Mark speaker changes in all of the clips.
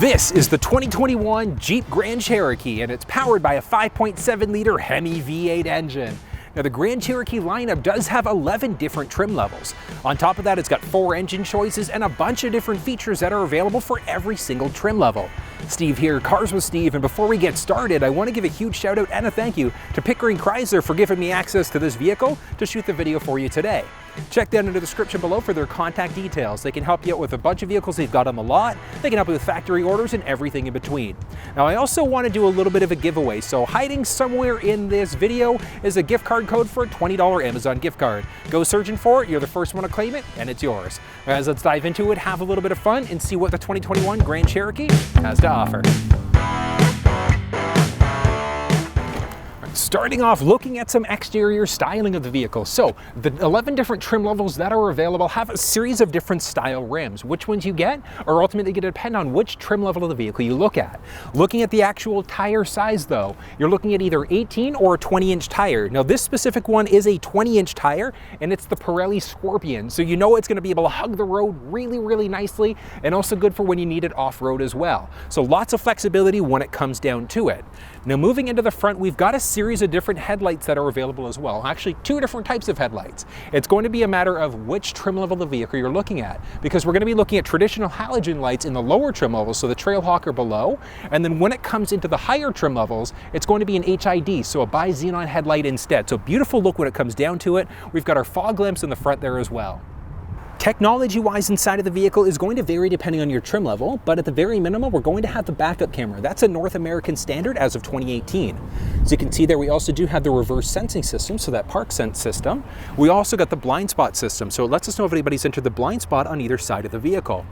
Speaker 1: This is the 2021 Jeep Grand Cherokee, and it's powered by a 5.7-liter Hemi V8 engine. Now, the Grand Cherokee lineup does have 11 different trim levels. On top of that, it's got 4 engine choices and a bunch of different features that are available for every single trim level. Steve here, Cars with Steve, and before we get started, I want to give a huge shout out and a thank you to Pickering Chrysler for giving me access to this vehicle to shoot the video for you today. Check down in the description below for their contact details. They can help you out with a bunch of vehicles they've got on the lot. They can help you with factory orders and everything in between. Now, I also want to do a little bit of a giveaway. So hiding somewhere in this video is a gift card code for a $20 Amazon gift card. Go searching for it. You're the first one to claim it, and it's yours. As let's dive into it, have a little bit of fun, and see what the 2021 Grand Cherokee has to offer. Starting off looking at some exterior styling of the vehicle. So the 11 different trim levels that are available have a series of different style rims. Which ones you get are ultimately going to depend on which trim level of the vehicle you look at. Looking at the actual tire size though, you're looking at either 18 or a 20-inch tire. Now this specific one is a 20-inch tire, and it's the Pirelli Scorpion. So you know it's going to be able to hug the road really, really nicely, and also good for when you need it off-road as well. So lots of flexibility when it comes down to it. Now moving into the front, we've got a series of different headlights that are available as well. Actually, 2 different types of headlights. It's going to be a matter of which trim level of the vehicle you're looking at, because we're going to be looking at traditional halogen lights in the lower trim levels, so the Trailhawk or below, and then when it comes into the higher trim levels, it's going to be an HID, so a bi-xenon headlight instead. So beautiful look when it comes down to it. We've got our fog lamps in the front there as well. Technology-wise inside of the vehicle is going to vary depending on your trim level, but at the very minimum, we're going to have the backup camera. That's a North American standard as of 2018. As you can see there, we also do have the reverse sensing system, so that park sense system. We also got the blind spot system, so it lets us know if anybody's entered the blind spot on either side of the vehicle.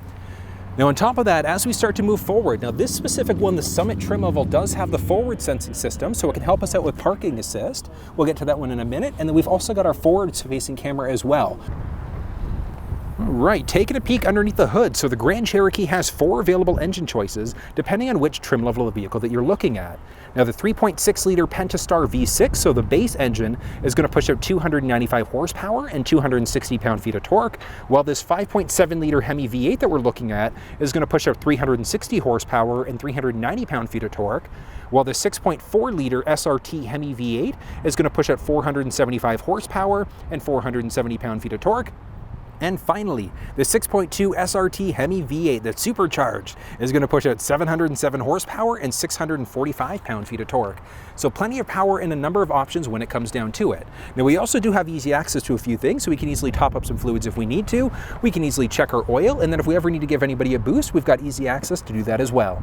Speaker 1: Now on top of that, as we start to move forward, now this specific one, the Summit trim level, does have the forward sensing system, so it can help us out with parking assist. We'll get to that one in a minute, and then we've also got our forward-facing camera as well. Right, taking a peek underneath the hood. So the Grand Cherokee has 4 available engine choices depending on which trim level of the vehicle that you're looking at. Now the 3.6-liter Pentastar V6, so the base engine, is going to push out 295 horsepower and 260 pound-feet of torque, while this 5.7-liter Hemi V8 that we're looking at is going to push out 360 horsepower and 390 pound-feet of torque, while the 6.4-liter SRT Hemi V8 is going to push out 475 horsepower and 470 pound-feet of torque. And finally, the 6.2 SRT Hemi V8 that's supercharged is going to push out 707 horsepower and 645 pound-feet of torque. So plenty of power and a number of options when it comes down to it. Now we also do have easy access to a few things, so we can easily top up some fluids if we need to. We can easily check our oil, and then if we ever need to give anybody a boost, we've got easy access to do that as well.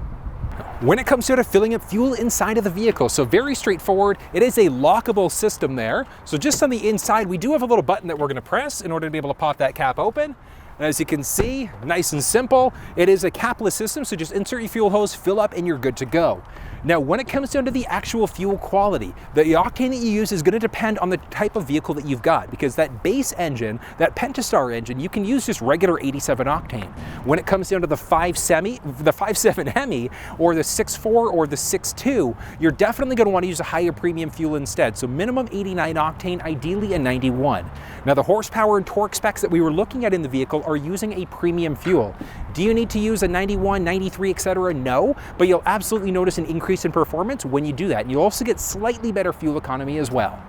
Speaker 1: When it comes to filling up fuel inside of the vehicle, so very straightforward. It is a lockable system there. So just on the inside, we do have a little button that we're going to press in order to be able to pop that cap open. And as you can see, nice and simple. It is a capless system, so just insert your fuel hose, fill up, and you're good to go. Now, when it comes down to the actual fuel quality, the octane that you use is going to depend on the type of vehicle that you've got, because that base engine, that Pentastar engine, you can use just regular 87 octane. When it comes down to the 5.7 Hemi, or the 6.4 or the 6.2, you're definitely going to want to use a higher premium fuel instead. So minimum 89 octane, ideally a 91. Now, the horsepower and torque specs that we were looking at in the vehicle are using a premium fuel. Do you need to use a 91, 93, etc.? No, but you'll absolutely notice an increase in performance when you do that. And you'll also get slightly better fuel economy as well.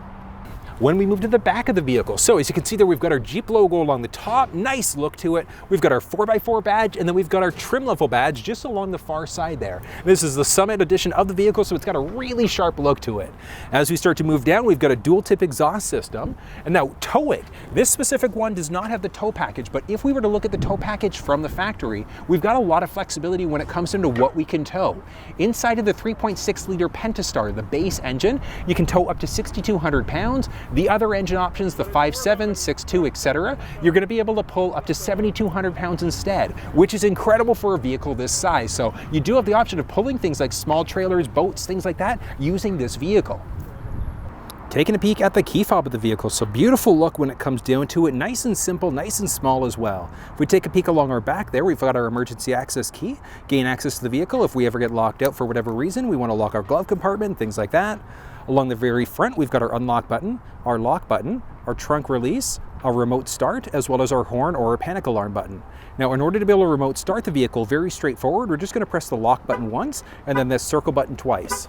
Speaker 1: When we move to the back of the vehicle, so as you can see there, we've got our Jeep logo along the top, nice look to it. We've got our 4x4 badge, and then we've got our trim level badge just along the far side there. This is the Summit edition of the vehicle, so it's got a really sharp look to it. As we start to move down, we've got a dual tip exhaust system. And now towing, this specific one does not have the tow package, but if we were to look at the tow package from the factory, we've got a lot of flexibility when it comes into what we can tow. Inside of the 3.6-liter Pentastar, the base engine, you can tow up to 6,200 pounds. The other engine options, the 5.7, 6.2, etc., you're going to be able to pull up to 7,200 pounds instead, which is incredible for a vehicle this size. So you do have the option of pulling things like small trailers, boats, things like that, using this vehicle. Taking a peek at the key fob of the vehicle, so beautiful look when it comes down to it, nice and simple, nice and small as well. If we take a peek along our back there, we've got our emergency access key, gain access to the vehicle if we ever get locked out for whatever reason, we want to lock our glove compartment, things like that. Along the very front, we've got our unlock button, our lock button, our trunk release, a remote start, as well as our horn or our panic alarm button. Now, in order to be able to remote start the vehicle, very straightforward, we're just going to press the lock button once and then this circle button twice.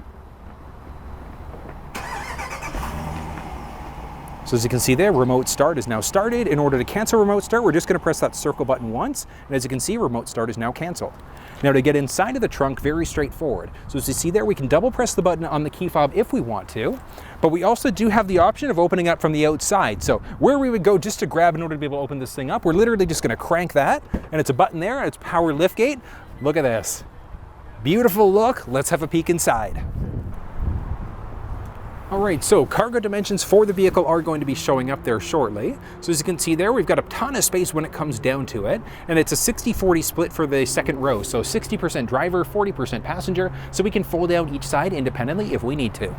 Speaker 1: So as you can see there, remote start is now started. In order to cancel remote start, we're just going to press that circle button once, and as you can see, remote start is now canceled. Now to get inside of the trunk, very straightforward. So as you see there, we can double press the button on the key fob if we want to, but we also do have the option of opening up from the outside. So where we would go just to grab in order to be able to open this thing up, we're literally just going to crank that, and it's a button there, and it's power liftgate. Look at this. Beautiful look. Let's have a peek inside. All right, so cargo dimensions for the vehicle are going to be showing up there shortly. So as you can see there, we've got a ton of space when it comes down to it, and it's a 60-40 split for the second row. So 60% driver, 40% passenger, so we can fold down each side independently if we need to.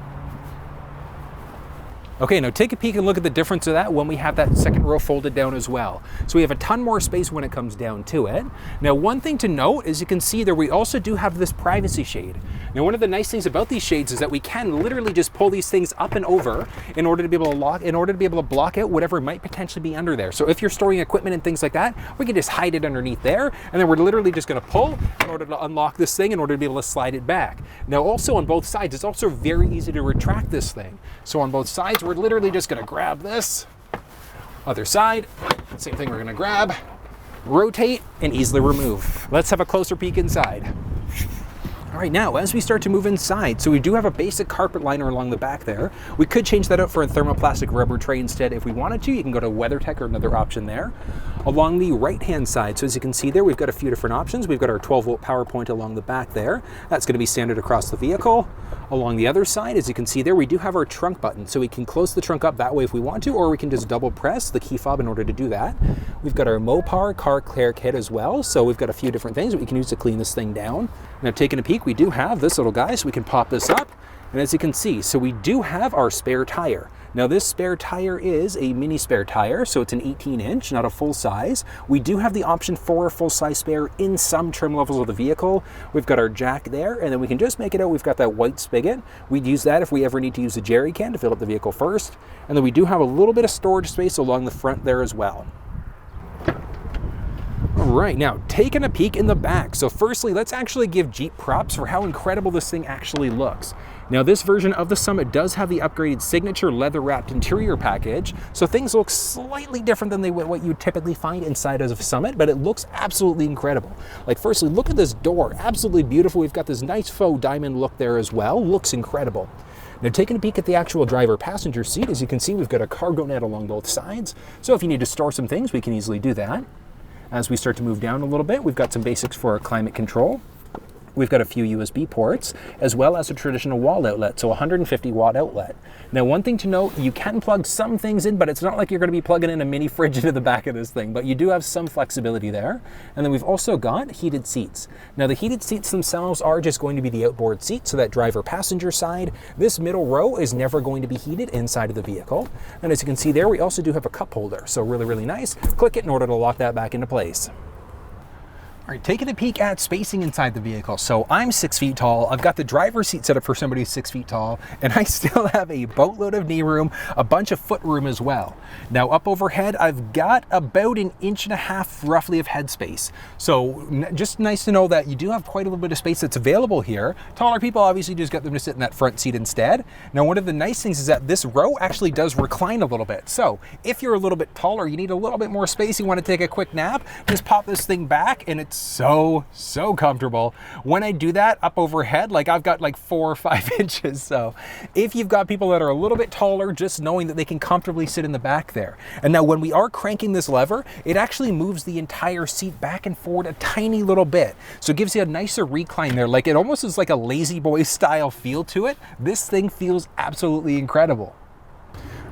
Speaker 1: Okay, now take a peek and look at the difference of that when we have that second row folded down as well. So we have a ton more space when it comes down to it. Now, one thing to note is you can see that we also do have this privacy shade. Now, one of the nice things about these shades is that we can literally just pull these things up and over in order to be able to lock, in order to be able to block out whatever might potentially be under there. So if you're storing equipment and things like that, we can just hide it underneath there, and then we're literally just gonna pull in order to unlock this thing in order to be able to slide it back. Now, also on both sides, it's also very easy to retract this thing. So on both sides, we're literally just gonna grab this. Other side, same thing, we're gonna grab, rotate, and easily remove. Let's have a closer peek inside. All right, now as we start to move inside, so we do have a basic carpet liner along the back there. We could change that out for a thermoplastic rubber tray instead if we wanted to. You can go to WeatherTech or another option there. Along the right-hand side, so as you can see there, we've got a few different options. We've got our 12-volt power point along the back there. That's going to be standard across the vehicle. Along the other side, as you can see there, we do have our trunk button. So we can close the trunk up that way if we want to, or we can just double press the key fob in order to do that. We've got our Mopar car care kit as well. So we've got a few different things that we can use to clean this thing down. Now taking a peek, we do have this little guy, so we can pop this up. And as you can see, so we do have our spare tire. Now this spare tire is a mini spare tire, so it's an 18-inch, not a full size. We do have the option for a full-size spare in some trim levels of the vehicle. We've got our jack there, and then we can just make it out. We've got that white spigot. We'd use that if we ever need to use a jerry can to fill up the vehicle first. And then we do have a little bit of storage space along the front there as well. All right, now taking a peek in the back. So firstly, let's actually give Jeep props for how incredible this thing actually looks. Now this version of the Summit does have the upgraded signature leather-wrapped interior package, so things look slightly different than what you typically find inside of a Summit, but it looks absolutely incredible. Like firstly, look at this door, absolutely beautiful. We've got this nice faux diamond look there as well, looks incredible. Now taking a peek at the actual driver passenger seat, as you can see, we've got a cargo net along both sides, so if you need to store some things, we can easily do that. As we start to move down a little bit, we've got some basics for our climate control. We've got a few USB ports, as well as a traditional wall outlet, so a 150-watt outlet. Now, one thing to note, you can plug some things in, but it's not like you're going to be plugging in a mini fridge into the back of this thing, but you do have some flexibility there. And then we've also got heated seats. Now, the heated seats themselves are just going to be the outboard seat, so that driver-passenger side. This middle row is never going to be heated inside of the vehicle. And as you can see there, we also do have a cup holder, so really, really nice. Click it in order to lock that back into place. All right, taking a peek at spacing inside the vehicle. So I'm 6 feet tall. I've got the driver's seat set up for somebody who's 6 feet tall, and I still have a boatload of knee room, a bunch of foot room as well. Now up overhead, I've got about 1.5 inches roughly of headspace. So just nice to know that you do have quite a little bit of space that's available here. Taller people obviously just get them to sit in that front seat instead. Now one of the nice things is that this row actually does recline a little bit. So if you're a little bit taller, you need a little bit more space, you want to take a quick nap, just pop this thing back, and it's so comfortable. When I do that up overhead, like I've got like 4 or 5 inches. So if you've got people that are a little bit taller, just knowing that they can comfortably sit in the back there. And now when we are cranking this lever, it actually moves the entire seat back and forward a tiny little bit. So it gives you a nicer recline there. Like it almost is like a lazy boy style feel to it. This thing feels absolutely incredible.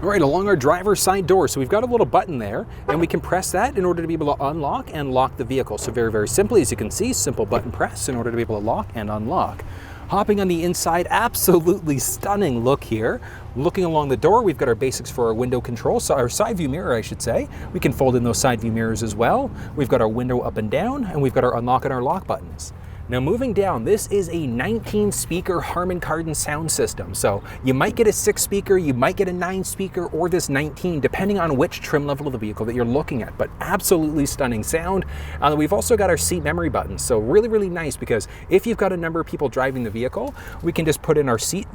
Speaker 1: All right, along our driver's side door, so we've got a little button there, and we can press that in order to be able to unlock and lock the vehicle. So very, very simply, as you can see, simple button press in order to be able to lock and unlock. Hopping on the inside, absolutely stunning look here. Looking along the door, we've got our basics for our window control, so our side view mirror, I should say. We can fold in those side view mirrors as well. We've got our window up and down, and we've got our unlock and our lock buttons. Now moving down, this is a 19 speaker Harman Kardon sound system. So you might get a 6 speaker, you might get a 9 speaker, or this 19, depending on which trim level of the vehicle that you're looking at, but absolutely stunning sound. We've also got our seat memory buttons. So really, really nice, because if you've got a number of people driving the vehicle, we can just put in our seat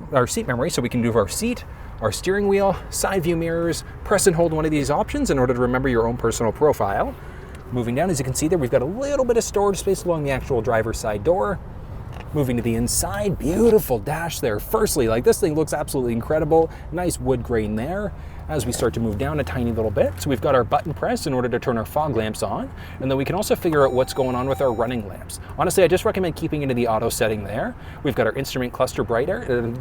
Speaker 1: memory. So we can do our seat, our steering wheel, side view mirrors, press and hold one of these options in order to remember your own personal profile. Moving down, as you can see there, we've got a little bit of storage space along the actual driver's side door. Moving to the inside, beautiful dash there. Firstly, like, this thing looks absolutely incredible. Nice wood grain there. As we start to move down a tiny little bit, so we've got our button press in order to turn our fog lamps on, and then we can also figure out what's going on with our running lamps. Honestly, I just recommend keeping into the auto setting there. We've got our instrument cluster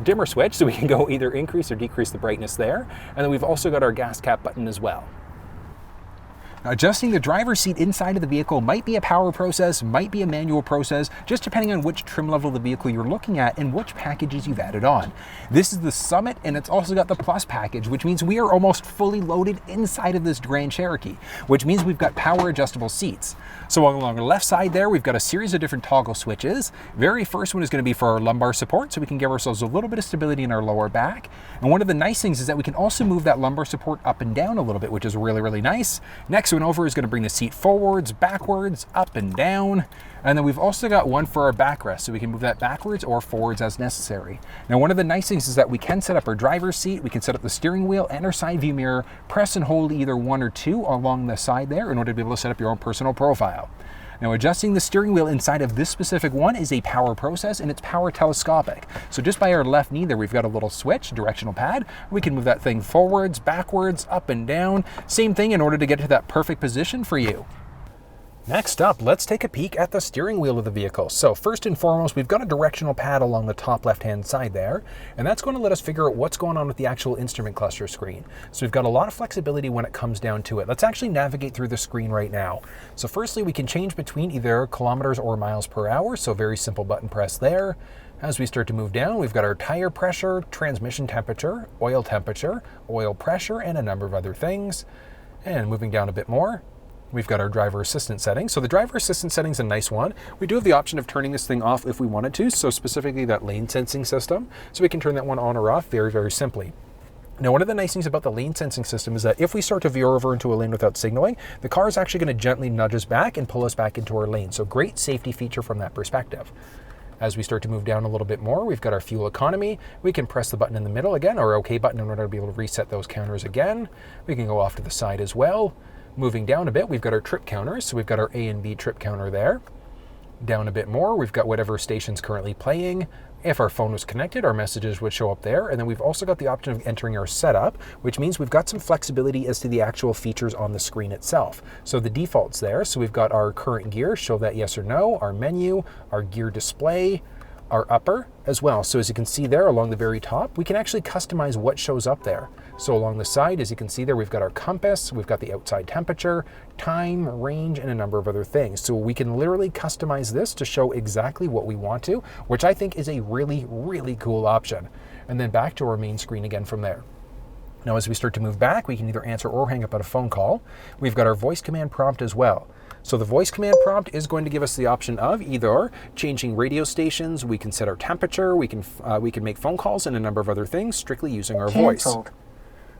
Speaker 1: dimmer switch, so we can go either increase or decrease the brightness there. And then we've also got our gas cap button as well. Adjusting the driver's seat inside of the vehicle might be a power process, might be a manual process, just depending on which trim level of the vehicle you're looking at and which packages you've added on. This is the Summit, and it's also got the Plus package, which means we are almost fully loaded inside of this Grand Cherokee, which means we've got power adjustable seats. So along the left side there, we've got a series of different toggle switches. Very first one is going to be for our lumbar support, so we can give ourselves a little bit of stability in our lower back. And one of the nice things is that we can also move that lumbar support up and down a little bit, which is really, really nice. Next one over is going to bring the seat forwards, backwards, up and down. And then we've also got one for our backrest, so we can move that backwards or forwards as necessary. Now, one of the nice things is that we can set up our driver's seat, we can set up the steering wheel and our side view mirror, press and hold either one or two along the side there in order to be able to set up your own personal profile. Now, adjusting the steering wheel inside of this specific one is a power process, and it's power telescopic. So just by our left knee there, we've got a little switch, directional pad. We can move that thing forwards, backwards, up and down. Same thing in order to get to that perfect position for you. Next up, let's take a peek at the steering wheel of the vehicle. So first and foremost, we've got a directional pad along the top left-hand side there, and that's going to let us figure out what's going on with the actual instrument cluster screen. So we've got a lot of flexibility when it comes down to it. Let's actually navigate through the screen right now. So firstly, we can change between either kilometers or miles per hour, so very simple button press there. As we start to move down, we've got our tire pressure, transmission temperature, oil pressure, and a number of other things. And moving down a bit more, we've got our driver assistant settings. So the driver assistant settings is a nice one. We do have the option of turning this thing off if we wanted to, so specifically that lane sensing system. So we can turn that one on or off very, very simply. Now, one of the nice things about the lane sensing system is that if we start to veer over into a lane without signaling, the car is actually going to gently nudge us back and pull us back into our lane. So great safety feature from that perspective. As we start to move down a little bit more, we've got our fuel economy. We can press the button in the middle again, or OK button, in order to be able to reset those counters again. We can go off to the side as well. Moving down a bit, we've got our trip counters. So we've got our A and B trip counter there. Down a bit more, we've got whatever station's currently playing. If our phone was connected, our messages would show up there. And then we've also got the option of entering our setup, which means we've got some flexibility as to the actual features on the screen itself. So the default's there. So we've got our current gear, show that yes or no, our menu, our gear display, our upper as well. So as you can see there along the very top, we can actually customize what shows up there. So along the side, as you can see there, we've got our compass, we've got the outside temperature, time, range, and a number of other things. So we can literally customize this to show exactly what we want to, which I think is a really, really cool option. And then back to our main screen again from there. Now, as we start to move back, we can either answer or hang up on a phone call. We've got our voice command prompt as well. So the voice command prompt is going to give us the option of either changing radio stations, we can set our temperature, we can make phone calls, and a number of other things strictly using our voice.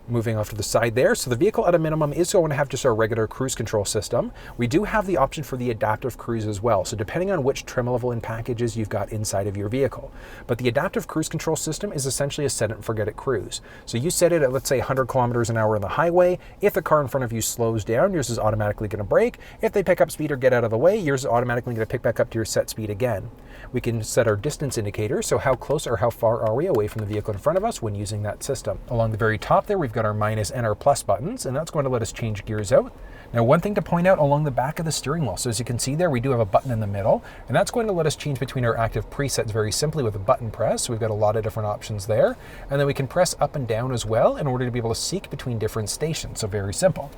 Speaker 1: Moving off to the side there, so the vehicle at a minimum is going to have just our regular cruise control system. We do have the option for the adaptive cruise as well, so depending on which trim level and packages you've got inside of your vehicle. But the adaptive cruise control system is essentially a set it and forget it cruise. So you set it at, let's say, 100 kilometers an hour on the highway. If the car in front of you slows down, yours is automatically going to brake. If they pick up speed or get out of the way, yours is automatically going to pick back up to your set speed again. We can set our distance indicator, so how close or how far are we away from the vehicle in front of us when using that system. Along the very top there, we've got our minus and our plus buttons, and that's going to let us change gears out. Now, one thing to point out along the back of the steering wheel, so as you can see there, we do have a button in the middle, and that's going to let us change between our active presets very simply with a button press. So we've got a lot of different options there, and then we can press up and down as well in order to be able to seek between different stations, so very simple.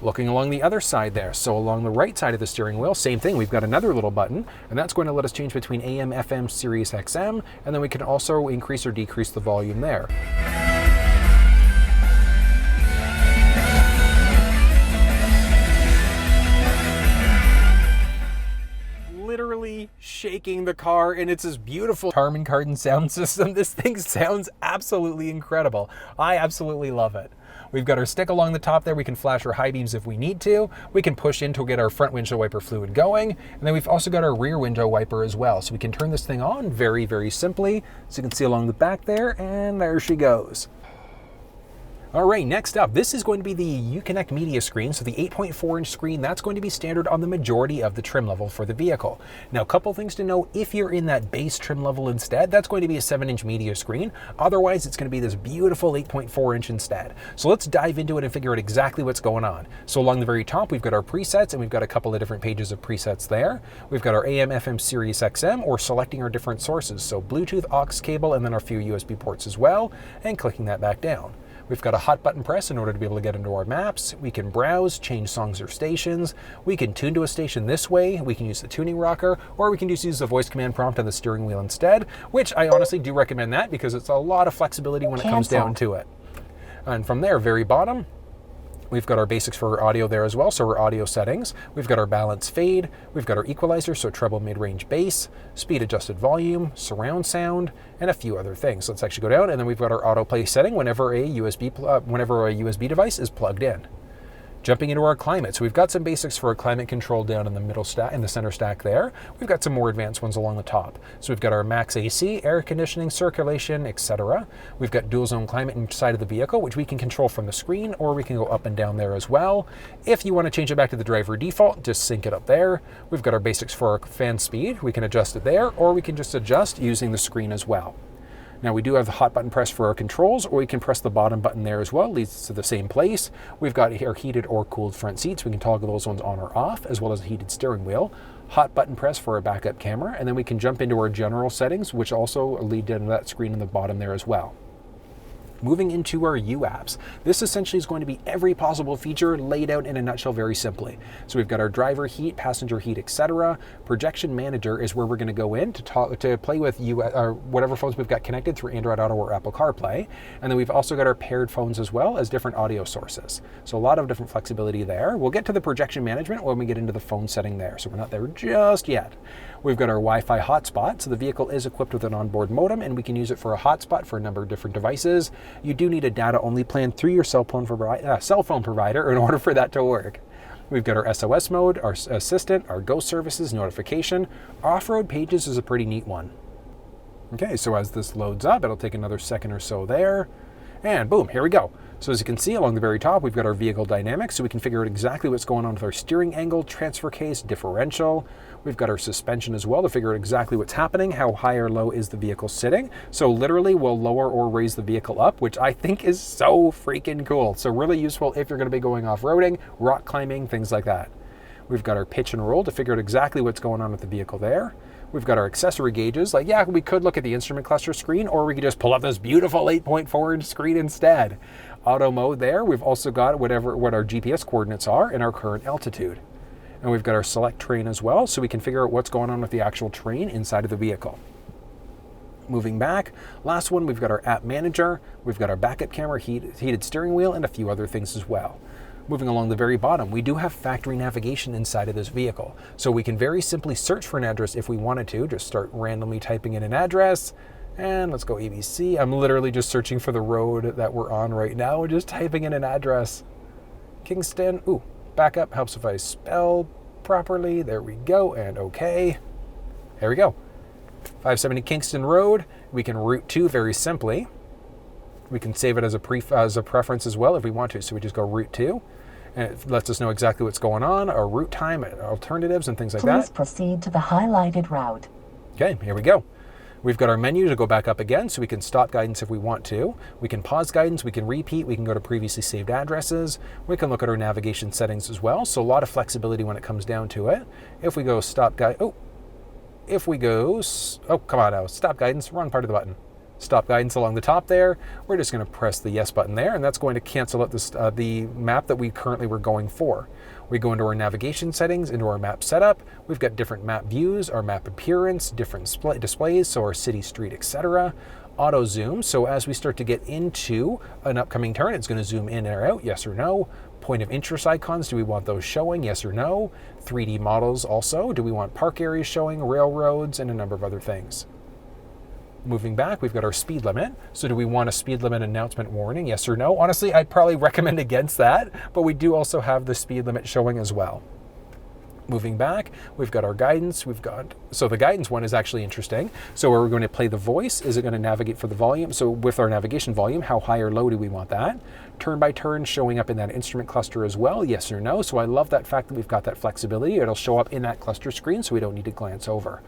Speaker 1: Looking along the other side there, so along the right side of the steering wheel, same thing, we've got another little button, and that's going to let us change between AM, FM, Sirius XM, and then we can also increase or decrease the volume there. Literally shaking the car, and it's this beautiful Harman Kardon sound system. This thing sounds absolutely incredible. I absolutely love it. We've got our stick along the top there. We can flash our high beams if we need to. We can push in to get our front windshield wiper fluid going. And then we've also got our rear window wiper as well. So we can turn this thing on very, very simply. So you can see along the back there, and there she goes. All right, next up, this is going to be the uConnect media screen. So the 8.4-inch screen, that's going to be standard on the majority of the trim level for the vehicle. Now, a couple things to know. If you're in that base trim level instead, that's going to be a 7-inch media screen. Otherwise, it's going to be this beautiful 8.4-inch instead. So let's dive into it and figure out exactly what's going on. So along the very top, we've got our presets, and we've got a couple of different pages of presets there. We've got our AM, FM, Sirius XM, or selecting our different sources. So Bluetooth, aux cable, and then our few USB ports as well, and clicking that back down. We've got a hot button press in order to be able to get into our maps. We can browse, change songs or stations. We can tune to a station this way. We can use the tuning rocker, or we can just use the voice command prompt on the steering wheel instead, which I honestly do recommend that because it's a lot of flexibility when it comes down to it. And from there, very bottom, we've got our basics for our audio there as well, so our audio settings. We've got our balance fade, we've got our equalizer, so treble, mid-range, bass, speed adjusted volume, surround sound, and a few other things. So let's actually go down, and then we've got our autoplay setting whenever a USB device is plugged in. Jumping into our climate, so we've got some basics for our climate control down in the middle stack, in the center stack there. We've got some more advanced ones along the top. So we've got our max AC, air conditioning, circulation, etc. We've got dual zone climate inside of the vehicle, which we can control from the screen, or we can go up and down there as well. If you want to change it back to the driver default, just sync it up there. We've got our basics for our fan speed. We can adjust it there, or we can just adjust using the screen as well. Now we do have the hot button press for our controls, or we can press the bottom button there as well. It leads us to the same place. We've got our heated or cooled front seats. We can toggle those ones on or off, as well as a heated steering wheel. Hot button press for our backup camera, and then we can jump into our general settings, which also lead into that screen in the bottom there as well. Moving into our U apps. This essentially is going to be every possible feature laid out in a nutshell very simply. So we've got our driver heat, passenger heat, etc. Projection manager is where we're going to go in to play with whatever phones we've got connected through Android Auto or Apple CarPlay. And then we've also got our paired phones as well as different audio sources. So a lot of different flexibility there. We'll get to the projection management when we get into the phone setting there. So we're not there just yet. We've got our Wi-Fi hotspot. So the vehicle is equipped with an onboard modem, and we can use it for a hotspot for a number of different devices. You do need a data-only plan through your cell phone provider in order for that to work. We've got our SOS mode, our assistant, our ghost services, notification. Offroad Pages is a pretty neat one. Okay, so as this loads up, it'll take another second or so there. And boom, here we go. So as you can see along the very top, we've got our vehicle dynamics, so we can figure out exactly what's going on with our steering angle, transfer case, differential. We've got our suspension as well to figure out exactly what's happening, how high or low is the vehicle sitting. So literally we'll lower or raise the vehicle up, which I think is so freaking cool. So really useful if you're going to be going off-roading, rock climbing, things like that. We've got our pitch and roll to figure out exactly what's going on with the vehicle there. We've got our accessory gauges. Like, yeah, we could look at the instrument cluster screen, or we could just pull up this beautiful 8.4-inch screen instead. Auto mode there. We've also got what our GPS coordinates are and our current altitude. And we've got our select terrain as well, so we can figure out what's going on with the actual terrain inside of the vehicle. Moving back, last one, we've got our app manager. We've got our backup camera, heated steering wheel, and a few other things as well. Moving along the very bottom, we do have factory navigation inside of this vehicle. So we can very simply search for an address if we wanted to. Just start randomly typing in an address. And let's go ABC. I'm literally just searching for the road that we're on right now and just typing in an address. Kingston. Ooh, backup helps if I spell properly. There we go. And okay. There we go. 570 Kingston Road. We can route to very simply. We can save it as a preference as well if we want to. So we just go route to, and it lets us know exactly what's going on, our route time, alternatives, and things like that.
Speaker 2: Please proceed to the highlighted route.
Speaker 1: Okay, here we go. We've got our menu to go back up again, so we can stop guidance if we want to. We can pause guidance, we can repeat, we can go to previously saved addresses. We can look at our navigation settings as well. So a lot of flexibility when it comes down to it. If we go stop guidance, come on now, stop guidance, wrong part of the button. Stop guidance along the top there. We're just going to press the yes button there, and that's going to cancel out the map that we currently were going for. We go into our navigation settings, into our map setup. We've got different map views, our map appearance, different displays, so our city, street, etc. Auto zoom, so as we start to get into an upcoming turn, it's going to zoom in or out, yes or no. point of interest icons, do we want those showing? Yes or no? 3D models also. Do we want park areas showing, railroads, and a number of other things? Moving back, we've got our speed limit. So do we want a speed limit announcement warning? Yes or no? Honestly, I'd probably recommend against that, but we do also have the speed limit showing as well. Moving back, we've got our guidance. So the guidance one is actually interesting. So are we going to play the voice? Is it going to navigate for the volume? So with our navigation volume, how high or low do we want that? Turn by turn showing up in that instrument cluster as well, yes or no? So I love that fact that we've got that flexibility. It'll show up in that cluster screen so we don't need to glance over.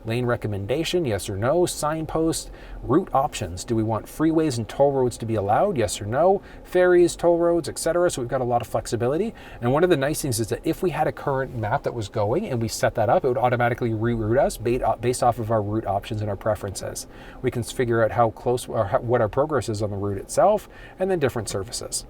Speaker 1: Lane recommendation, yes or no? Signpost, route options. Do we want freeways and toll roads to be allowed? Yes or no? Ferries, toll roads, etc. So we've got a lot of flexibility. And one of the nice things is that if we had a current map that was going and we set that up, it would automatically reroute us based off of our route options and our preferences. We can figure out how close or what our progress is on the route itself, and then different services.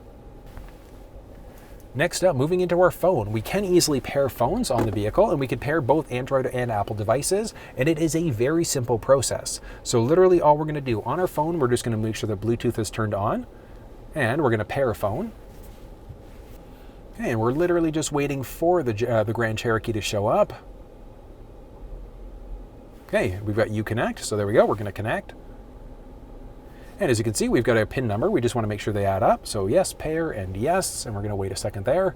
Speaker 1: Next up, moving into our phone. We can easily pair phones on the vehicle, and we can pair both Android and Apple devices, and it is a very simple process. So literally all we're going to do on our phone, we're just going to make sure that Bluetooth is turned on, and we're going to pair a phone. Okay, and we're literally just waiting for the Grand Cherokee to show up. Okay, we've got uConnect, so there we go, we're going to connect. And as you can see, we've got a PIN number. We just want to make sure they add up. So yes, pair, and yes, and we're going to wait a second there.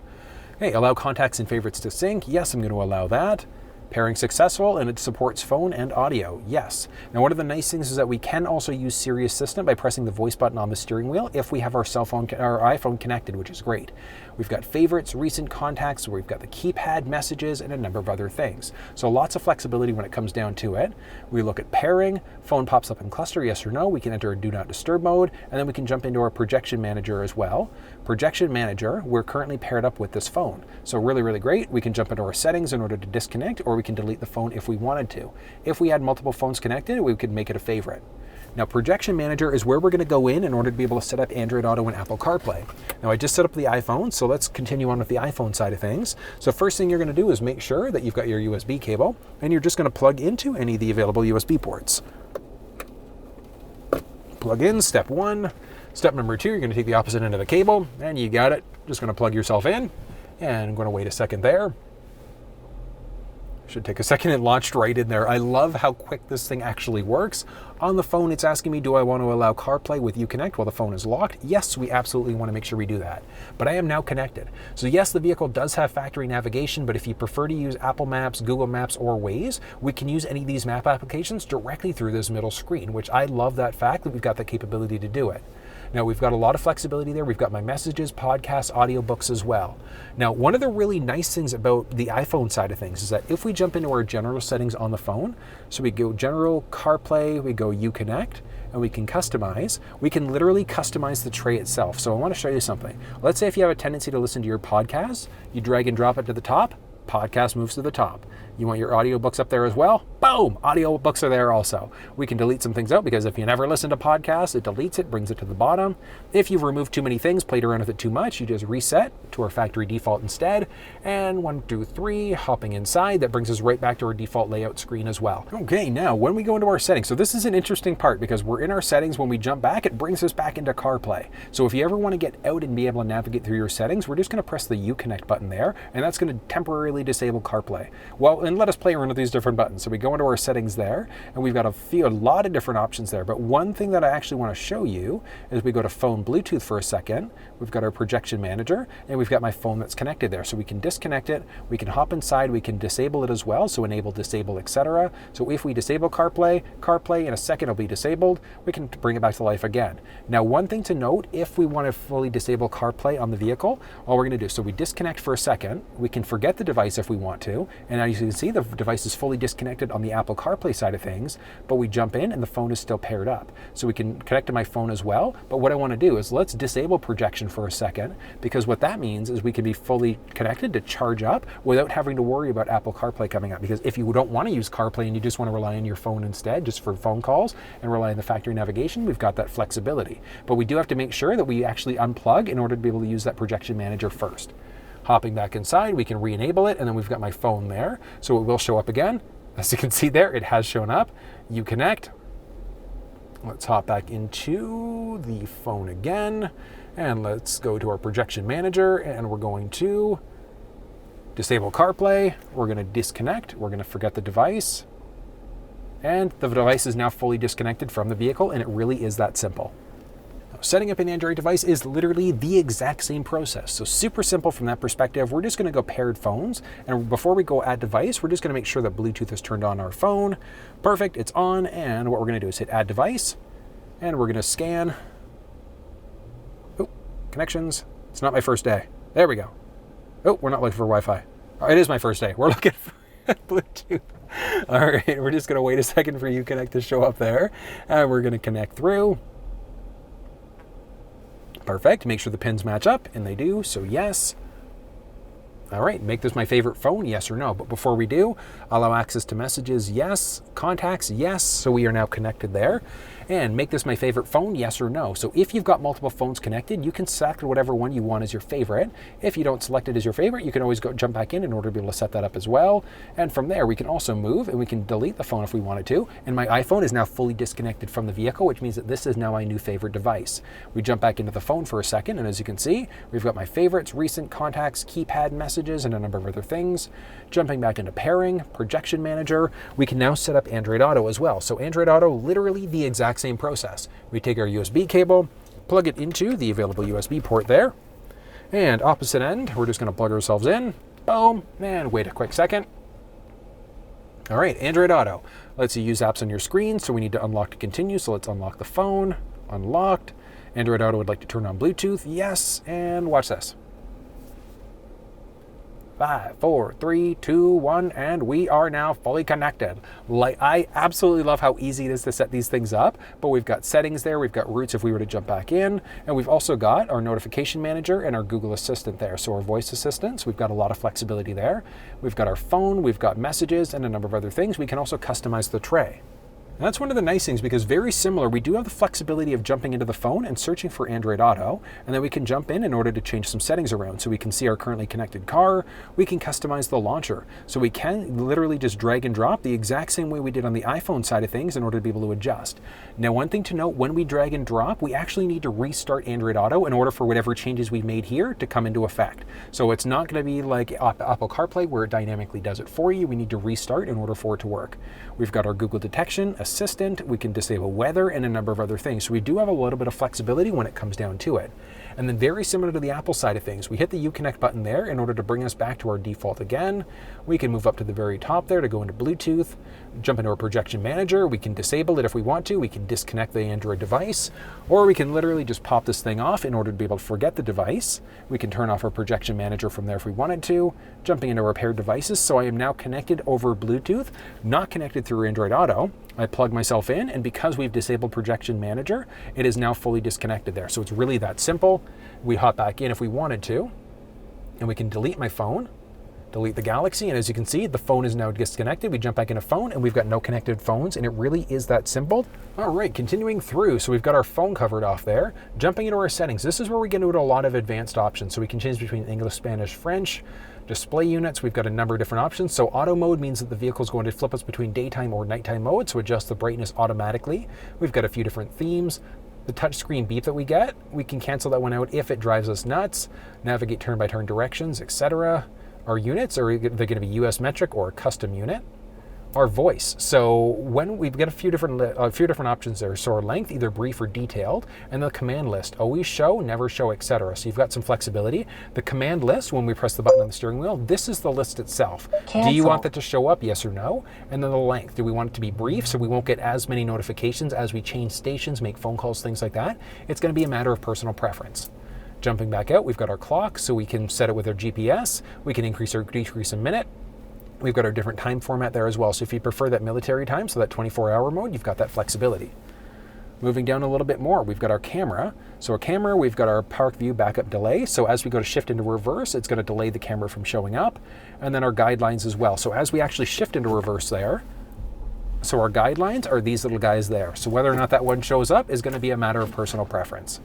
Speaker 1: Okay, allow contacts and favorites to sync. Yes, I'm going to allow that. Pairing successful, and it supports phone and audio. Yes. Now, one of the nice things is that we can also use Siri Assistant by pressing the voice button on the steering wheel if we have our iPhone connected, which is great. We've got favorites, recent contacts, we've got the keypad, messages, and a number of other things. So lots of flexibility when it comes down to it. We look at pairing, phone pops up in cluster, yes or no. We can enter a do not disturb mode, and then we can jump into our projection manager as well. Projection manager, we're currently paired up with this phone. So really, really great. We can jump into our settings in order to disconnect, or we can delete the phone if we wanted to. If we had multiple phones connected, we could make it a favorite. Now, Projection Manager is where we're going to go in order to be able to set up Android Auto and Apple CarPlay. Now, I just set up the iPhone, so let's continue on with the iPhone side of things. So first thing you're going to do is make sure that you've got your USB cable, and you're just going to plug into any of the available USB ports. Plug in, step one. Step number two, you're going to take the opposite end of the cable, and you got it. Just going to plug yourself in, and I'm going to wait a second there. Should take a second. It launched right in there. I love how quick this thing actually works. On the phone, it's asking me, do I want to allow CarPlay with uConnect while the phone is locked? Yes, we absolutely want to make sure we do that. But I am now connected. So yes, the vehicle does have factory navigation, but if you prefer to use Apple Maps, Google Maps, or Waze, we can use any of these map applications directly through this middle screen, which I love that fact that we've got the capability to do it. Now, we've got a lot of flexibility there. We've got my messages, podcasts, audiobooks as well. Now, one of the really nice things about the iPhone side of things is that if we jump into our general settings on the phone, so we go General, CarPlay, we go uConnect, and we can customize, we can literally customize the tray itself. So I want to show you something. Let's say if you have a tendency to listen to your podcast, you drag and drop it to the top, podcast moves to the top. You want your audiobooks up there as well? Boom! Audiobooks are there also. We can delete some things out because if you never listen to podcasts, it deletes it, brings it to the bottom. If you've removed too many things, played around with it too much, you just reset to our factory default instead. And 1, 2, 3, hopping inside, that brings us right back to our default layout screen as well. Okay, now when we go into our settings, so this is an interesting part because we're in our settings. When we jump back, it brings us back into CarPlay. So if you ever want to get out and be able to navigate through your settings, we're just going to press the uConnect button there, and that's going to temporarily disable CarPlay. Well, and let us play around with these different buttons. So we go into our settings there, and we've got a lot of different options there. But one thing that I actually want to show you is we go to phone Bluetooth for a second. We've got our projection manager, and we've got my phone that's connected there. So we can disconnect it, we can hop inside, we can disable it as well. So enable, disable, etc. So if we disable CarPlay in a second will be disabled. We can bring it back to life again. Now, one thing to note, if we want to fully disable CarPlay on the vehicle, all we're going to do, so we disconnect for a second, we can forget the device if we want to, and as you can see, the device is fully disconnected on the Apple CarPlay side of things, but we jump in and the phone is still paired up. So we can connect to my phone as well, but what I want to do is let's disable projection for a second, because what that means is we can be fully connected to charge up without having to worry about Apple CarPlay coming up, because if you don't want to use CarPlay and you just want to rely on your phone instead, just for phone calls and rely on the factory navigation, we've got that flexibility. But we do have to make sure that we actually unplug in order to be able to use that projection manager first. Hopping back inside, we can re-enable it, and then we've got my phone there, so it will show up again. As you can see there, it has shown up. uConnect. Let's hop back into the phone again, And let's go to our projection manager, and we're going to disable CarPlay. We're going to disconnect. We're going to forget the device. And the device is now fully disconnected from the vehicle, and it really is that simple. Setting up an Android device is literally the exact same process. So super simple from that perspective. We're just going to go paired phones. And before we go add device, we're just going to make sure that Bluetooth is turned on our phone. Perfect, it's on. And what we're going to do is hit add device. And we're going to scan. Oh, connections. It's not my first day. There we go. Oh, we're not looking for Wi-Fi. Oh, it is my first day. We're looking for Bluetooth. All right, we're just going to wait a second for uConnect to show up there. And we're going to connect through. Perfect. Make sure the pins match up, and they do, so yes. All right, make this my favorite phone, yes or no. But before we do, allow access to messages, yes. Contacts, yes. So we are now connected there. And make this my favorite phone, yes or no. So if you've got multiple phones connected, you can select whatever one you want as your favorite. If you don't select it as your favorite, you can always go jump back in order to be able to set that up as well. And from there, we can also move, and we can delete the phone if we wanted to. And my iPhone is now fully disconnected from the vehicle, which means that this is now my new favorite device. We jump back into the phone for a second, and as you can see, we've got my favorites, recent contacts, keypad messages, and a number of other things. Jumping back into pairing, projection manager, we can now set up Android Auto as well. So Android Auto, literally the exact same process. We take our USB cable, plug it into the available USB port there, and opposite end, we're just going to plug ourselves in, boom, and wait a quick second. All right, Android Auto lets you use apps on your screen, so we need to unlock to continue, so let's unlock the phone, unlocked. Android Auto would like to turn on Bluetooth, yes, and watch this. 5, 4, 3, 2, 1, and we are now fully connected. Like, I absolutely love how easy it is to set these things up, but we've got settings there, we've got routes if we were to jump back in, and we've also got our notification manager and our Google Assistant there. So our voice assistants, we've got a lot of flexibility there. We've got our phone, we've got messages, and a number of other things. We can also customize the tray. And that's one of the nice things, because very similar, we do have the flexibility of jumping into the phone and searching for Android Auto, and then we can jump in order to change some settings around. So we can see our currently connected car, we can customize the launcher. So we can literally just drag and drop the exact same way we did on the iPhone side of things in order to be able to adjust. Now, one thing to note, when we drag and drop, we actually need to restart Android Auto in order for whatever changes we've made here to come into effect. So it's not going to be like Apple CarPlay where it dynamically does it for you. We need to restart in order for it to work. We've got our Google detection, assistant, we can disable weather, and a number of other things. So we do have a little bit of flexibility when it comes down to it. And then very similar to the Apple side of things, we hit the uConnect button there in order to bring us back to our default again. We can move up to the very top there to go into Bluetooth, jump into our projection manager. We can disable it if we want to. We can disconnect the Android device, or we can literally just pop this thing off in order to be able to forget the device. We can turn off our projection manager from there if we wanted to. Jumping into our paired devices, so I am now connected over Bluetooth, not connected through Android Auto. I plug myself in, and because we've disabled projection manager, it is now fully disconnected there. So it's really that simple. We hop back in if we wanted to, and we can delete my phone, delete the Galaxy, and as you can see, the phone is now disconnected. We jump back into phone, and we've got no connected phones, and it really is that simple. All right, continuing through, so we've got our phone covered off there. Jumping into our settings, this is where we get into a lot of advanced options. So we can change between English, Spanish, French. Display units, we've got a number of different options. So auto mode means that the vehicle is going to flip us between daytime or nighttime mode, so adjust the brightness automatically. We've got a few different themes. The touchscreen beep that we get, we can cancel that one out if it drives us nuts. Navigate turn-by-turn directions, etc. Our units, are they going to be US metric or a custom unit? Our voice. So when we've got a few different options there. So our length, either brief or detailed, and the command list, always show, never show, etc. So you've got some flexibility. The command list, when we press the button on the steering wheel, this is the list itself.
Speaker 2: Cancel.
Speaker 1: Do you want that to show up, yes or no? And then the length, do we want it to be brief so we won't get as many notifications as we change stations, make phone calls, things like that? It's going to be a matter of personal preference. Jumping back out, we've got our clock, so we can set it with our GPS. We can increase or decrease a minute. We've got our different time format there as well. So if you prefer that military time, so that 24-hour mode, you've got that flexibility. Moving down a little bit more, we've got our camera. So our camera, we've got our park view backup delay. So as we go to shift into reverse, it's going to delay the camera from showing up. And then our guidelines as well. So as we actually shift into reverse there, so our guidelines are these little guys there. So whether or not that one shows up is going to be a matter of personal preference.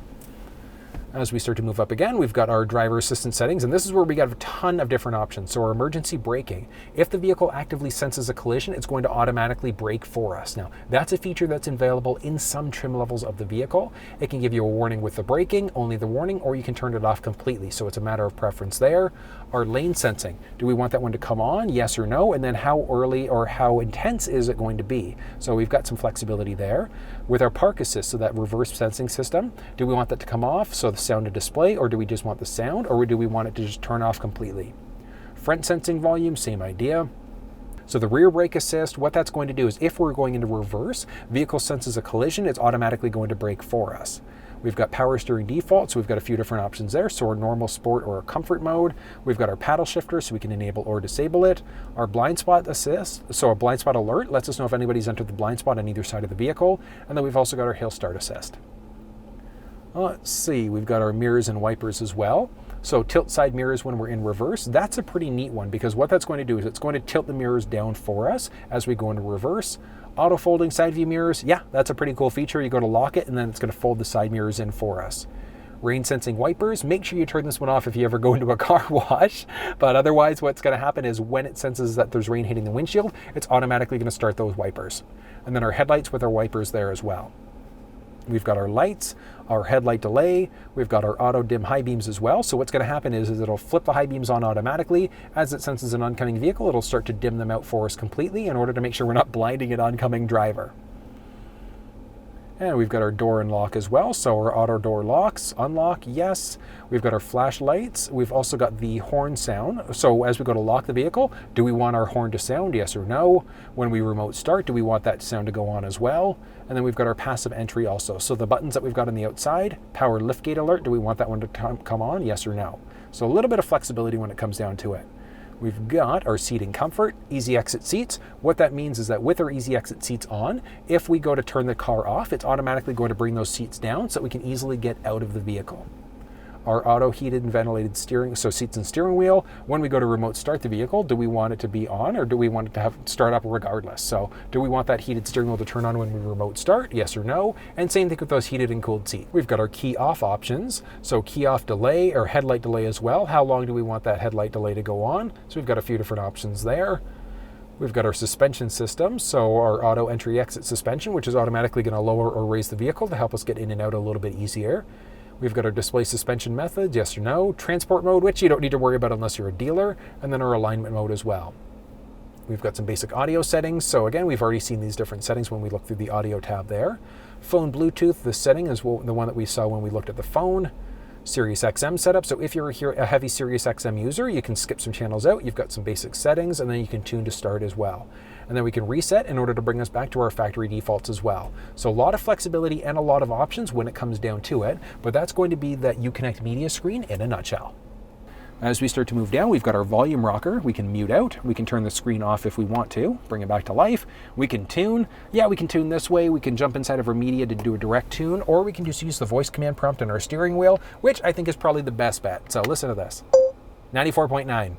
Speaker 1: As we start to move up again, we've got our driver assistance settings, and this is where we got a ton of different options. So our emergency braking, if the vehicle actively senses a collision, it's going to automatically brake for us. Now, that's a feature that's available in some trim levels of the vehicle. It can give you a warning with the braking, only the warning, or you can turn it off completely. So it's a matter of preference there. Our lane sensing, do we want that one to come on? Yes or no? And then how early or how intense is it going to be? So we've got some flexibility there. With our park assist, so that reverse sensing system, do we want that to come off, so the sound to display, or do we just want the sound, or do we want it to just turn off completely? Front sensing volume, same idea. So the rear brake assist, what that's going to do is if we're going into reverse, vehicle senses a collision, it's automatically going to brake for us. We've got power steering default, so we've got a few different options there. So our normal, sport, or comfort mode. We've got our paddle shifter, so we can enable or disable it. Our blind spot assist, so our blind spot alert lets us know if anybody's entered the blind spot on either side of the vehicle. And then we've also got our hill start assist. Let's see, we've got our mirrors and wipers as well. So tilt side mirrors when we're in reverse, that's a pretty neat one because what that's going to do is it's going to tilt the mirrors down for us as we go into reverse. Auto folding side view mirrors, yeah, that's a pretty cool feature. You go to lock it and then it's going to fold the side mirrors in for us. Rain sensing wipers, make sure you turn this one off if you ever go into a car wash, but otherwise what's going to happen is when it senses that there's rain hitting the windshield, it's automatically going to start those wipers. And then our headlights with our wipers there as well. We've got our lights, our headlight delay, we've got our auto dim high beams as well. So what's going to happen is it'll flip the high beams on automatically. As it senses an oncoming vehicle, it'll start to dim them out for us completely in order to make sure we're not blinding an oncoming driver. And we've got our door unlock as well. So our auto door locks, unlock, yes. We've got our flashlights. We've also got the horn sound. So as we go to lock the vehicle, do we want our horn to sound, yes or no? When we remote start, do we want that sound to go on as well? And then we've got our passive entry also. So the buttons that we've got on the outside, power liftgate alert, do we want that one to come on, yes or no? So a little bit of flexibility when it comes down to it. We've got our seating comfort, easy exit seats. What that means is that with our easy exit seats on, if we go to turn the car off, it's automatically going to bring those seats down so that we can easily get out of the vehicle. Our auto heated and ventilated steering, so seats and steering wheel. When we go to remote start the vehicle, do we want it to be on or do we want it to start up regardless? So do we want that heated steering wheel to turn on when we remote start? Yes or no? And same thing with those heated and cooled seats. We've got our key off options. So key off delay or headlight delay as well. How long do we want that headlight delay to go on? So we've got a few different options there. We've got our suspension system, so our auto entry exit suspension, which is automatically going to lower or raise the vehicle to help us get in and out a little bit easier. We've got our display suspension method, yes or no. Transport mode, which you don't need to worry about unless you're a dealer. And then our alignment mode as well. We've got some basic audio settings. So again, we've already seen these different settings when we look through the audio tab there. Phone Bluetooth, this setting is the one that we saw when we looked at the phone. Sirius XM setup. So if you're a heavy Sirius XM user, you can skip some channels out. You've got some basic settings and then you can tune to start as well. And then we can reset in order to bring us back to our factory defaults as well. So a lot of flexibility and a lot of options when it comes down to it, but that's going to be that uConnect media screen in a nutshell. As we start to move down, we've got our volume rocker. We can mute out. We can turn the screen off if we want to, bring it back to life. We can tune. Yeah, we can tune this way. We can jump inside of our media to do a direct tune, or we can just use the voice command prompt on our steering wheel, which I think is probably the best bet. So listen to this. 94.9.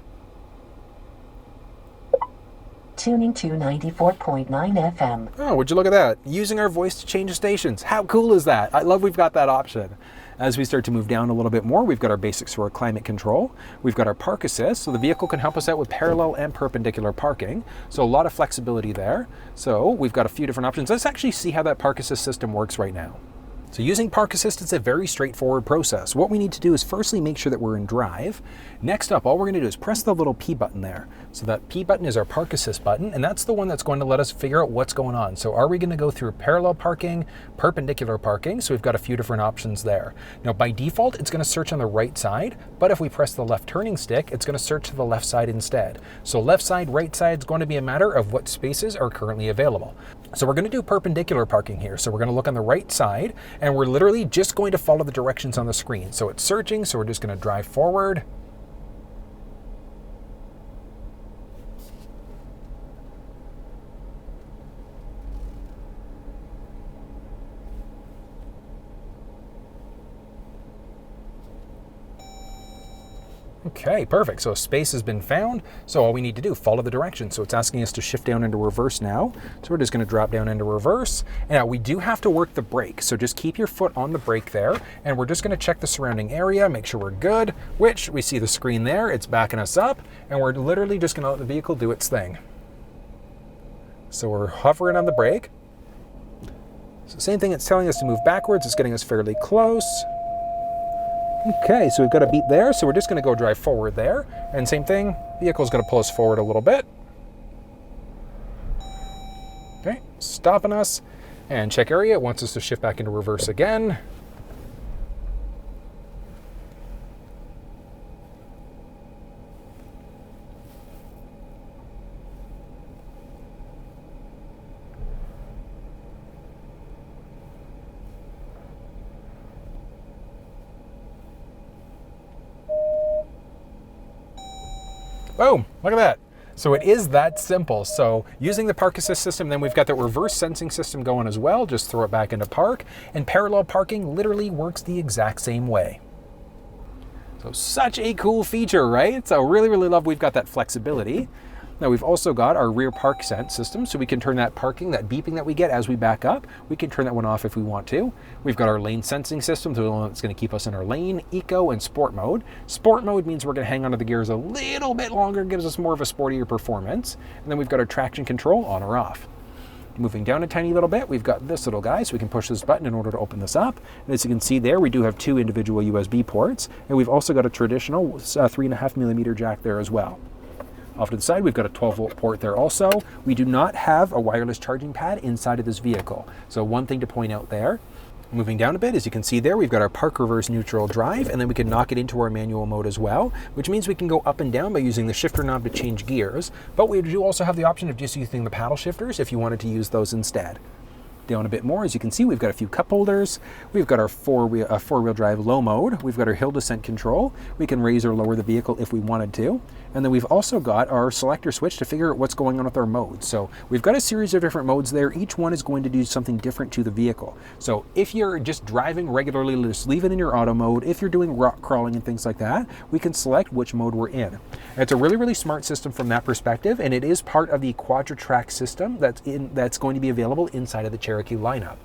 Speaker 2: Tuning to 94.9 FM.
Speaker 1: Oh, would you look at that? Using our voice to change the stations. How cool is that? I love we've got that option. As we start to move down a little bit more, we've got our basics for our climate control. We've got our park assist, so the vehicle can help us out with parallel and perpendicular parking. So a lot of flexibility there. So we've got a few different options. Let's actually see how that park assist system works right now. So using Park Assist is a very straightforward process. What we need to do is firstly make sure that we're in drive. Next up, all we're going to do is press the little P button there. So that P button is our Park Assist button, and that's the one that's going to let us figure out what's going on. So are we going to go through parallel parking, perpendicular parking? So we've got a few different options there. Now by default, it's going to search on the right side, but if we press the left turning stick, it's going to search to the left side instead. So left side, right side is going to be a matter of what spaces are currently available. So we're going to do perpendicular parking here. So we're going to look on the right side, and we're literally just going to follow the directions on the screen. So it's searching, so we're just going to drive forward. Okay, perfect. So space has been found. So all we need to do, follow the directions. So it's asking us to shift down into reverse now. So we're just going to drop down into reverse. And now we do have to work the brake. So just keep your foot on the brake there. And we're just going to check the surrounding area, make sure we're good, which we see the screen there. It's backing us up. And we're literally just going to let the vehicle do its thing. So we're hovering on the brake. So same thing, it's telling us to move backwards. It's getting us fairly close. Okay, so we've got a beep there, so we're just going to go drive forward there. And same thing, vehicle's going to pull us forward a little bit. Okay, stopping us. And check area, it wants us to shift back into reverse again. Boom, look at that. So it is that simple. So using the park assist system, then we've got the reverse sensing system going as well. Just throw it back into park. And parallel parking literally works the exact same way. So such a cool feature, right? So really, really love we've got that flexibility. Now we've also got our rear park sense system, so we can turn that parking, that beeping that we get as we back up, we can turn that one off if we want to. We've got our lane sensing system, so it's going to keep us in our lane, eco, and sport mode. Sport mode means we're going to hang onto the gears a little bit longer, gives us more of a sportier performance. And then we've got our traction control on or off. Moving down a tiny little bit, we've got this little guy, so we can push this button in order to open this up. And as you can see there, we do have 2 individual USB ports, and we've also got a traditional 3.5mm jack there as well. Off to the side, we've got a 12-volt port there also. We do not have a wireless charging pad inside of this vehicle. So one thing to point out there. Moving down a bit, as you can see there, we've got our park reverse neutral drive, and then we can knock it into our manual mode as well, which means we can go up and down by using the shifter knob to change gears. But we do also have the option of just using the paddle shifters if you wanted to use those instead. Down a bit more, as you can see, we've got a few cup holders. We've got our four-wheel drive low mode. We've got our hill descent control. We can raise or lower the vehicle if we wanted to. And then we've also got our selector switch to figure out what's going on with our modes. So we've got a series of different modes there. Each one is going to do something different to the vehicle. So if you're just driving regularly, just leave it in your auto mode. If you're doing rock crawling and things like that, we can select which mode we're in. And it's a really, really smart system from that perspective, and it is part of the quadra-track system that's going to be available inside of the Cherokee lineup.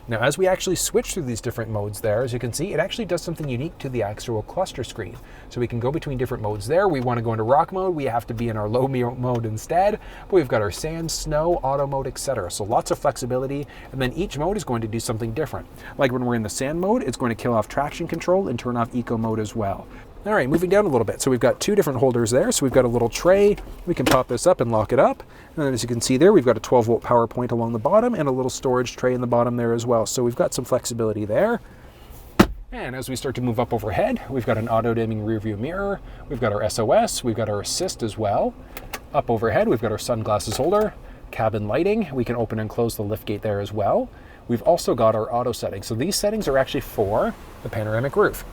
Speaker 1: Now, as we actually switch through these different modes there, as you can see, it actually does something unique to the actual cluster screen. So we can go between different modes there. We want to go into rock mode, we have to be in our low mode instead. But we've got our sand, snow, auto mode, etc. So lots of flexibility, and then each mode is going to do something different. Like when we're in the sand mode, it's going to kill off traction control and turn off eco mode as well. All right, moving down a little bit. So we've got 2 different holders there. So we've got a little tray. We can pop this up and lock it up. And then as you can see there, we've got a 12-volt power point along the bottom and a little storage tray in the bottom there as well. So we've got some flexibility there. And as we start to move up overhead, we've got an auto-dimming rear view mirror. We've got our SOS. We've got our assist as well. Up overhead, we've got our sunglasses holder, cabin lighting. We can open and close the liftgate there as well. We've also got our auto settings. So these settings are actually for the panoramic roof.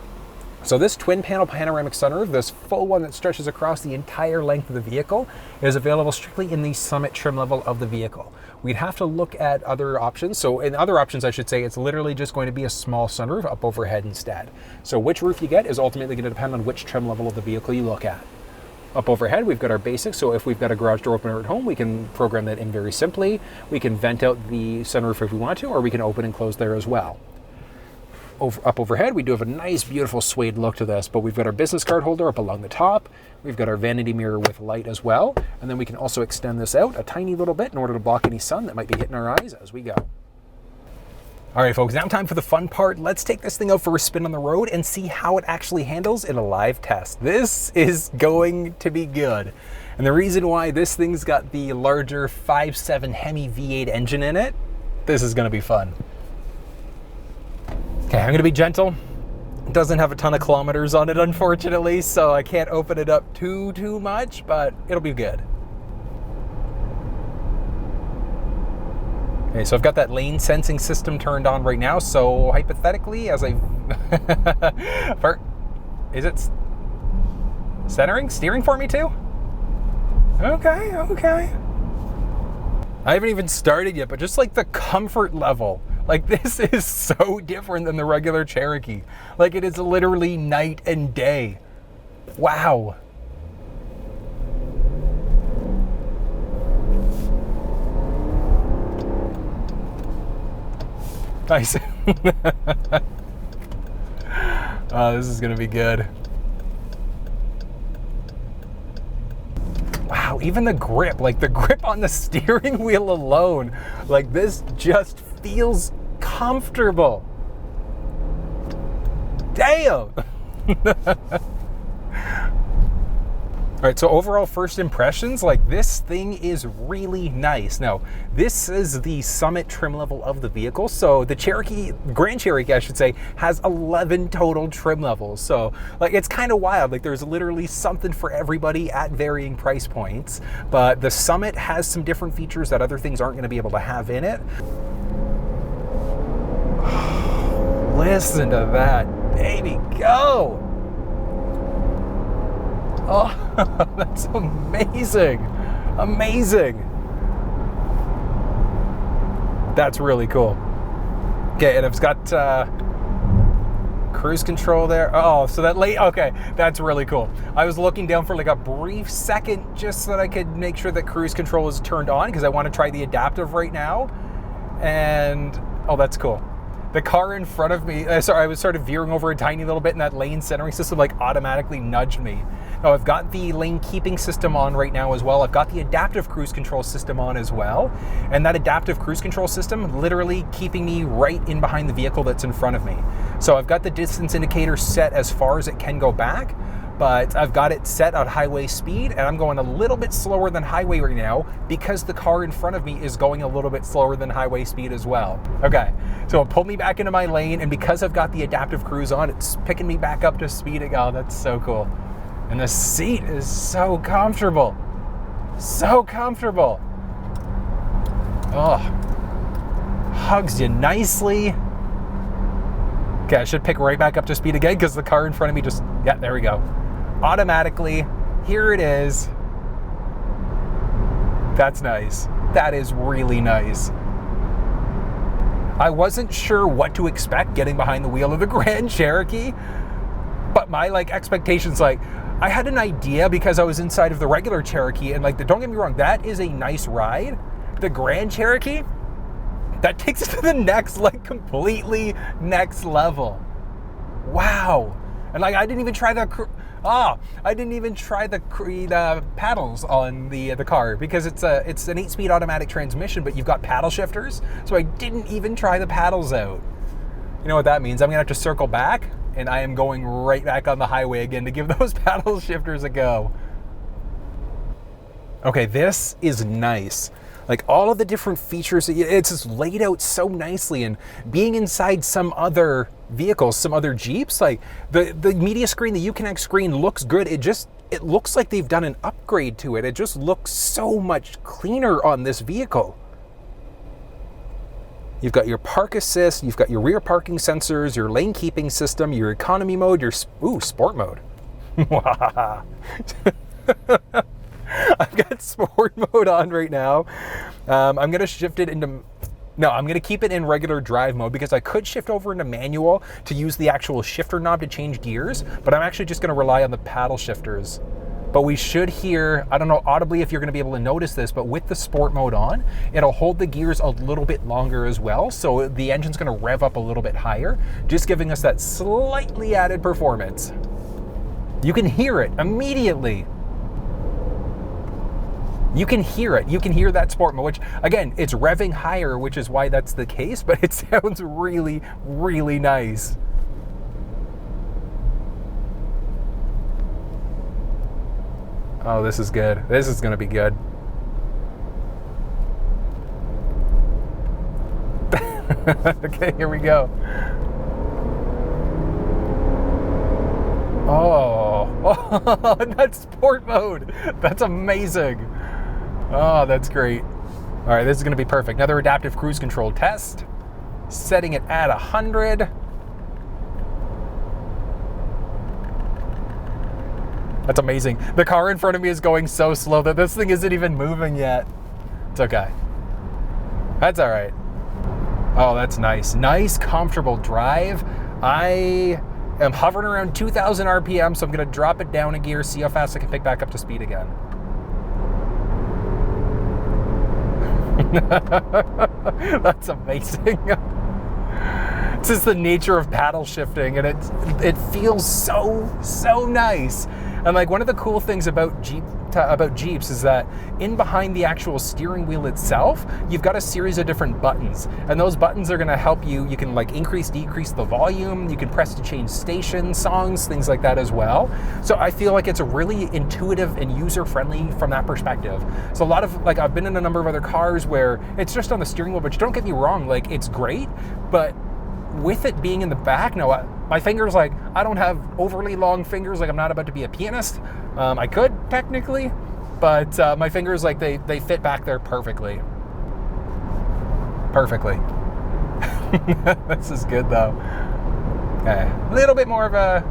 Speaker 1: So this twin panel panoramic sunroof, this full one that stretches across the entire length of the vehicle, is available strictly in the Summit trim level of the vehicle. We'd have to look at other options. So in other options, I should say, it's literally just going to be a small sunroof up overhead instead. So which roof you get is ultimately going to depend on which trim level of the vehicle you look at. Up overhead, we've got our basics. So if we've got a garage door opener at home, we can program that in very simply. We can vent out the sunroof if we want to, or we can open and close there as well. Up overhead, we do have a nice, beautiful suede look to this, but we've got our business card holder up along the top. We've got our vanity mirror with light as well. And then we can also extend this out a tiny little bit in order to block any sun that might be hitting our eyes as we go. All right, folks, now time for the fun part. Let's take this thing out for a spin on the road and see how it actually handles in a live test. This is going to be good. And the reason why this thing's got the larger 5.7 Hemi V8 engine in it, this is going to be fun. Okay, I'm gonna be gentle. It doesn't have a ton of kilometers on it, unfortunately, so I can't open it up too much, but it'll be good. Okay, so I've got that lane sensing system turned on right now, so hypothetically, as I... Is it centering? Steering for me too? Okay. I haven't even started yet, but just like the comfort level, like this is so different than the regular Cherokee. Like it is literally night and day. Wow. Nice. Oh, this is gonna be good. Wow, even the grip, like the grip on the steering wheel alone, like this just feels comfortable. Damn. All right, so overall first impressions, like this thing is really nice. Now, this is the Summit trim level of the vehicle. So the Grand Cherokee, I should say, has 11 total trim levels. So like, it's kind of wild. Like there's literally something for everybody at varying price points. But the Summit has some different features that other things aren't gonna be able to have in it. Listen to that, baby, go. Oh, that's amazing. Amazing. That's really cool. Okay, and it's got cruise control there. Oh, so that okay, that's really cool. I was looking down for like a brief second just so that I could make sure that cruise control is turned on because I want to try the adaptive right now. And, oh, that's cool. The car in front of me, sorry, I was sort of veering over a tiny little bit and that lane centering system like automatically nudged me. Now I've got the lane keeping system on right now as well. I've got the adaptive cruise control system on as well. And that adaptive cruise control system literally keeping me right in behind the vehicle that's in front of me. So I've got the distance indicator set as far as it can go back, but I've got it set at highway speed and I'm going a little bit slower than highway right now because the car in front of me is going a little bit slower than highway speed as well. Okay, so it pulled me back into my lane and because I've got the adaptive cruise on, it's picking me back up to speed again. Oh, that's so cool. And the seat is so comfortable. So comfortable. Oh, hugs you nicely. Okay, I should pick right back up to speed again because the car in front of me just, yeah, there we go. Automatically, here it is. That's nice. That is really nice. I wasn't sure what to expect getting behind the wheel of the Grand Cherokee, but my expectations, I had an idea because I was inside of the regular Cherokee and don't get me wrong, that is a nice ride. The Grand Cherokee, that takes it to the next, completely next level. Wow. And I didn't even try the paddles on the car because it's an 8-speed automatic transmission, but you've got paddle shifters. So I didn't even try the paddles out. You know what that means? I'm gonna have to circle back and I am going right back on the highway again to give those paddle shifters a go. Okay, this is nice. All of the different features, it's just laid out so nicely, and being inside some other vehicles, some other Jeeps, the media screen, the uConnect screen looks good. It looks like they've done an upgrade to it. It just looks so much cleaner on this vehicle. You've got your park assist, you've got your rear parking sensors, your lane keeping system, your economy mode, your, sport mode. I've got sport mode on right now. I'm gonna shift it into, no, I'm gonna keep it in regular drive mode because I could shift over into manual to use the actual shifter knob to change gears, but I'm actually just gonna rely on the paddle shifters. But we should hear, I don't know audibly if you're gonna be able to notice this, but with the sport mode on, it'll hold the gears a little bit longer as well. So the engine's gonna rev up a little bit higher, just giving us that slightly added performance. You can hear it immediately. You can hear it. You can hear that sport mode, which again, it's revving higher, which is why that's the case, but it sounds really, really nice. Oh, this is good. This is gonna be good. Okay, here we go. Oh, that's sport mode. That's amazing. Oh, that's great. All right, this is gonna be perfect. Another adaptive cruise control test. Setting it at 100. That's amazing. The car in front of me is going so slow that this thing isn't even moving yet. It's okay. That's all right. Oh, that's nice. Nice, comfortable drive. I I'm hovering around 2,000 RPM, so I'm going to drop it down a gear, see how fast I can pick back up to speed again. That's amazing. This is the nature of paddle shifting, and it feels so nice. And like, one of the cool things about Jeeps is that in behind the actual steering wheel itself, you've got a series of different buttons, and those buttons are going to help you. You can like increase, decrease the volume. You can press to change station, songs, things like that as well. So I feel like it's a really intuitive and user-friendly from that perspective. So a lot of, like, I've been in a number of other cars where it's just on the steering wheel, but don't get me wrong, like, it's great, but with it being in the back, no, my fingers, like, I don't have overly long fingers. Like, I'm not about to be a pianist. I could technically, but my fingers, like, they fit back there perfectly. Perfectly. This is good though. Okay, a little bit more of a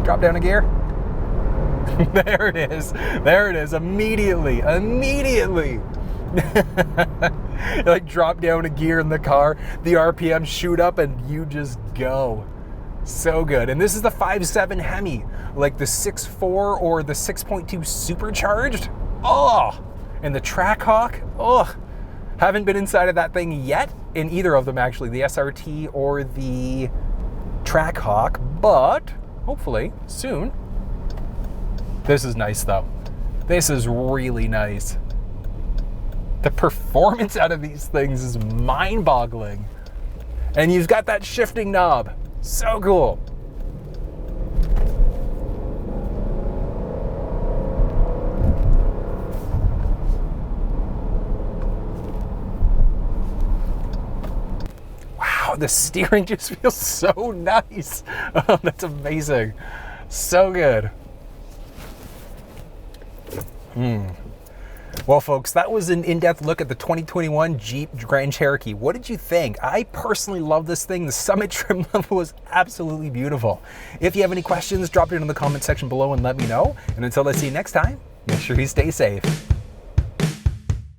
Speaker 1: drop down a gear. There it is. There it is. Immediately. Like, drop down a gear in the car, the RPM shoot up, and you just go. So good. And this is the 5.7 Hemi, like the 6.4 or the 6.2 supercharged. Oh, and the Trackhawk. Oh, haven't been inside of that thing yet, in either of them actually, the SRT or the Trackhawk, but hopefully soon. This is nice though. This is really nice. The performance out of these things is mind-boggling. And you've got that shifting knob. So cool. Wow, the steering just feels so nice. Oh, that's amazing. So good. Well, folks, that was an in-depth look at the 2021 Jeep Grand Cherokee. What did you think? I personally love this thing. The Summit trim level was absolutely beautiful. If you have any questions, drop it in the comment section below and let me know. And until I see you next time, make sure you stay safe.